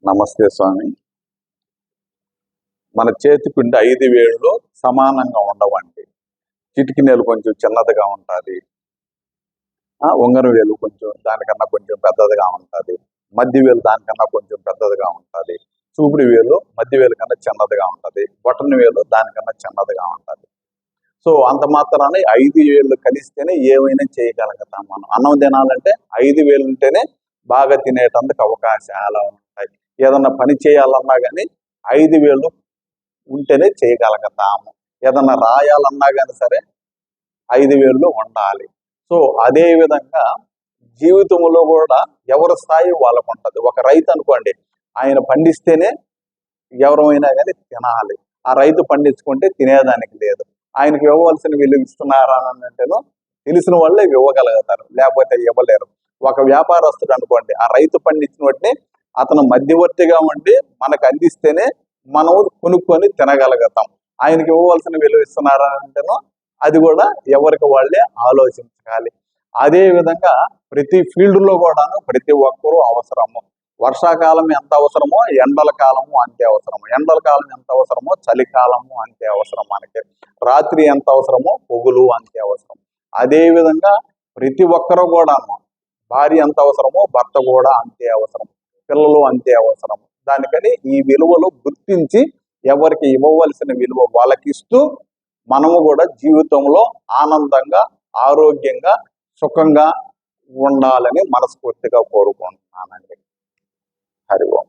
నమస్తే స్వామి. మన చేతి పిండి 5 వేళ్ళు సమానంగా ఉండవండి. చిటికి నేలు కొంచెం చిన్నదిగా ఉంటుంది, ఉంగరం వేలు కొంచెం దానికన్నా కొంచెం పెద్దదిగా ఉంటుంది, మధ్య వేలు దానికన్నా కొంచెం పెద్దదిగా ఉంటుంది, చూపుడు వేలు మధ్య వేలు కన్నా చిన్నదిగా ఉంటుంది, బొటన వేలు దానికన్నా చిన్నదిగా ఉంటుంది. సో అంత మాత్రాన 5 వేళ్ళు కలిస్తేనే ఏమైనా చేయగలుగుతాం. మనం అన్నం తినాలంటే 5 వేలు ఉంటేనే బాగా తినేటందుకు అవకాశాలు ఉంటాయి. ఏదన్నా పని చేయాలన్నా కానీ 5 వేళ్ళు ఉంటేనే చేయగలుగుతాము. ఏదన్నా రాయాలన్నా కానీ సరే 5 వేళ్ళు ఉండాలి. సో అదే విధంగా జీవితంలో కూడా ఎవరి స్థాయి వాళ్ళకు ఉంటుంది. ఒక రైతు అనుకోండి, ఆయన పండిస్తేనే ఎవరైనా కానీ తినాలి. ఆ రైతు పండించుకుంటే తినేదానికి లేదు. ఆయనకి ఇవ్వవలసిన విలువ ఇస్తున్నారా అని అంటేనో తెలిసిన వాళ్ళే ఇవ్వగలుగుతారు, లేకపోతే ఇవ్వలేరు. ఒక వ్యాపారస్తుడు అనుకోండి, ఆ రైతు పండించిన వాటిని అతను మధ్యవర్తిగా ఉండి మనకు అందిస్తేనే మనం కొనుక్కొని తినగలుగుతాం. ఆయనకి ఇవ్వవలసిన విలువ ఇస్తున్నారా అంటేనో అది కూడా ఎవరికి వాళ్ళే ఆలోచించాలి. అదే విధంగా ప్రతి ఫీల్డ్లో కూడాను ప్రతి ఒక్కరూ అవసరము. వర్షాకాలం ఎంత అవసరమో ఎండల కాలము అంతే అవసరము, ఎండల కాలం ఎంత అవసరమో చలికాలము అంతే అవసరం. మనకి రాత్రి ఎంత అవసరమో పొగులు అంతే అవసరం. అదే విధంగా ప్రతి ఒక్కరూ కూడాను భార్య ఎంత అవసరమో భర్త కూడా అంతే అవసరం, పిల్లలు అంతే అవసరం. దానికని ఈ విలువలు గుర్తించి ఎవరికి ఇవ్వవలసిన విలువ వాళ్ళకి ఇస్తూ మనము కూడా జీవితంలో ఆనందంగా, ఆరోగ్యంగా, సుఖంగా ఉండాలని మనస్ఫూర్తిగా కోరుకుంటున్నానండి. హరి ఓం.